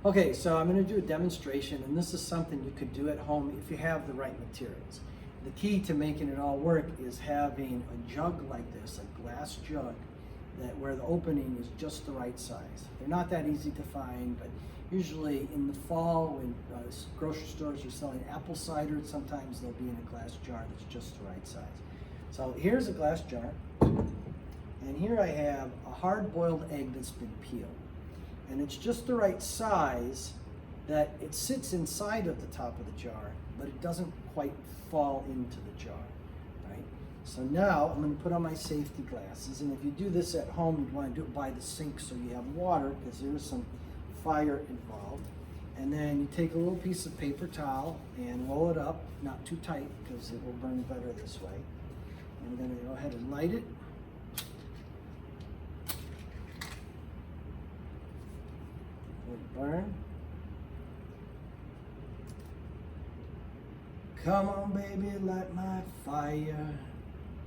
Okay, so I'm going to do a demonstration, and this is something you could do at home if you have the right materials. The key to making it all work is having a jug like this, a glass jug, where the opening is just the right size. They're not that easy to find, but usually in the fall when grocery stores are selling apple cider, sometimes they'll be in a glass jar that's just the right size. So here's a glass jar, and here I have a hard-boiled egg that's been peeled. And it's just the right size that it sits inside of the top of the jar, but it doesn't quite fall into the jar, right? So now I'm going to put on my safety glasses, and if you do this at home, you want to do it by the sink so you have water, because there is some fire involved. And then you take a little piece of paper towel and roll it up, not too tight, because it will burn better this way. I'm going to go ahead and light it. Burn. Come on, baby, light my fire.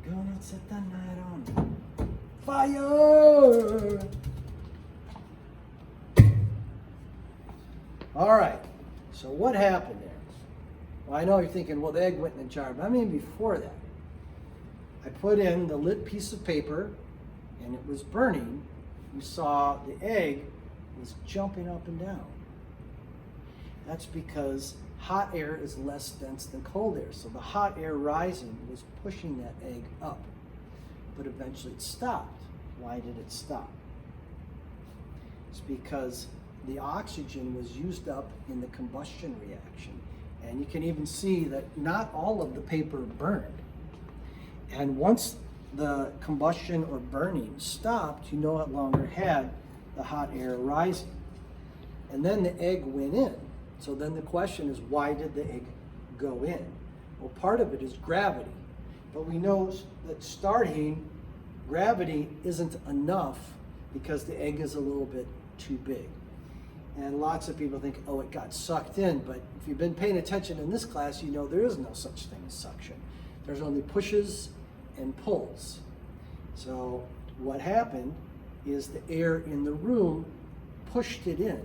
Gonna set the night on fire. All right, so what happened there? Well, I know you're thinking, well, the egg went in the jar, but I mean before that. I put in the lit piece of paper and it was burning. You saw the egg was jumping up and down. That's because hot air is less dense than cold air. So the hot air rising was pushing that egg up, but eventually it stopped. Why did it stop? It's because the oxygen was used up in the combustion reaction. And you can even see that not all of the paper burned. And once the combustion or burning stopped, you no longer had the hot air rising. And then the egg went in. So then the question is, why did the egg go in? Well, part of it is gravity. But we know that starting, gravity isn't enough because the egg is a little bit too big. And lots of people think, oh, it got sucked in. But if you've been paying attention in this class, you know there is no such thing as suction. There's only pushes and pulls. So what happened is the air in the room pushed it in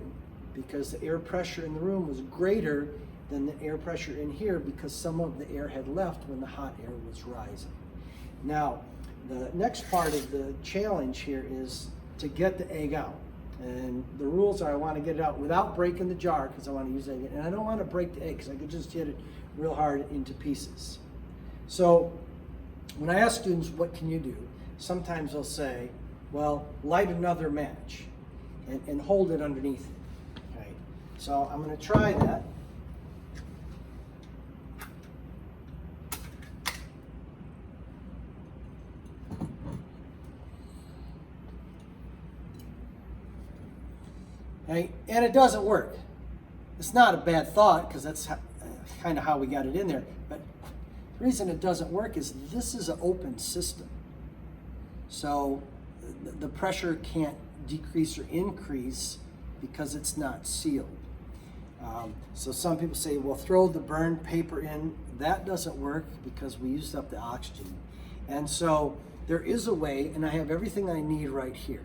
because the air pressure in the room was greater than the air pressure in here because some of the air had left when the hot air was rising. Now, the next part of the challenge here is to get the egg out. And the rules are I want to get it out without breaking the jar because I want to use it. And I don't want to break the egg because I could just hit it real hard into pieces. So when I ask students, what can you do? Sometimes they'll say, well, light another match and hold it underneath it. Okay. So I'm going to try that. Okay. And it doesn't work. It's not a bad thought because that's kind of how we got it in there. But the reason it doesn't work is this is an open system. So the pressure can't decrease or increase because it's not sealed. So some people say, well, throw the burned paper in. That doesn't work because we used up the oxygen. And so there is a way, and I have everything I need right here.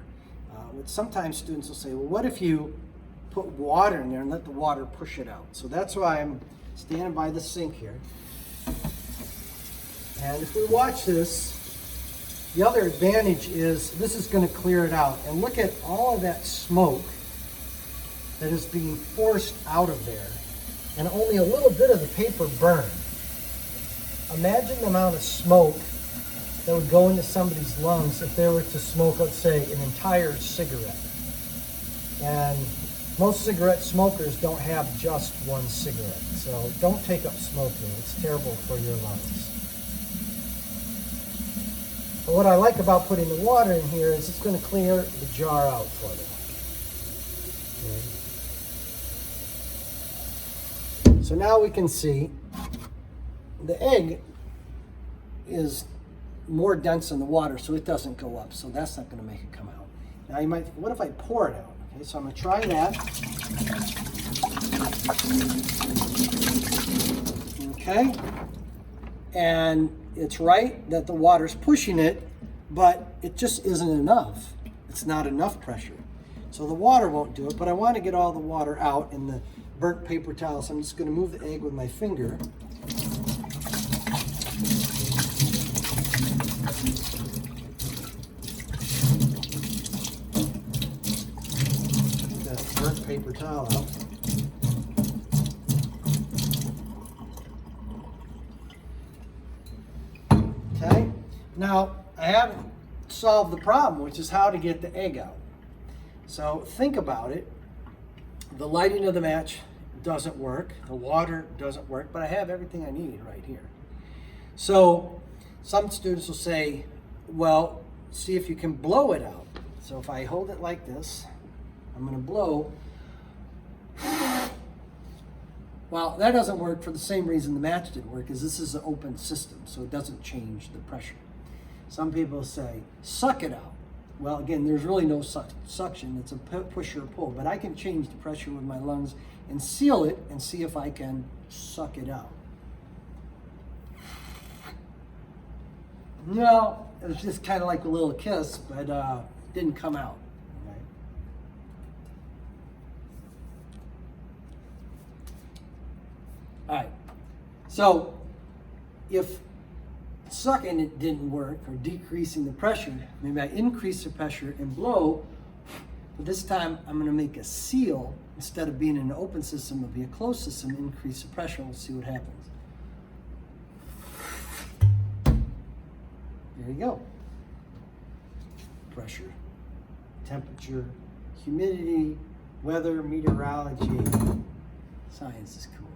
But sometimes students will say, well, what if you put water in there and let the water push it out? So that's why I'm standing by the sink here. And if we watch this, the other advantage is this is going to clear it out. And look at all of that smoke that is being forced out of there. And only a little bit of the paper burned. Imagine the amount of smoke that would go into somebody's lungs if they were to smoke, let's say, an entire cigarette. And most cigarette smokers don't have just one cigarette. So don't take up smoking. It's terrible for your lungs. But what I like about putting the water in here is it's going to clear the jar out for them. Okay. So now we can see the egg is more dense than the water, so it doesn't go up. So that's not going to make it come out. Now you might, what if I pour it out? Okay, so I'm going to try that. Okay. And it's right that the water's pushing it, but it just isn't enough. It's not enough pressure. So the water won't do it, but I want to get all the water out in the burnt paper towel. So I'm just going to move the egg with my finger. Get that burnt paper towel out. Okay, now I haven't solved the problem, which is how to get the egg out. So think about it. The lighting of the match doesn't work, the water doesn't work, but I have everything I need right here. So some students will say, well, see if you can blow it out. So if I hold it like this, I'm going to blow. Well, that doesn't work for the same reason the match didn't work, is this is an open system, so it doesn't change the pressure. Some people say, suck it out. Well, again, there's really no suction, it's a push or pull, but I can change the pressure with my lungs and seal it and see if I can suck it out. No, it was just kind of like a little kiss, but didn't come out. Okay? All right, so if sucking it didn't work, or decreasing the pressure, maybe I increase the pressure and blow, but this time I'm going to make a seal. Instead of being in an open system, it'll be a closed system, increase the pressure, and we'll see what happens. There you go. Pressure, temperature, humidity, weather, meteorology. Science is cool.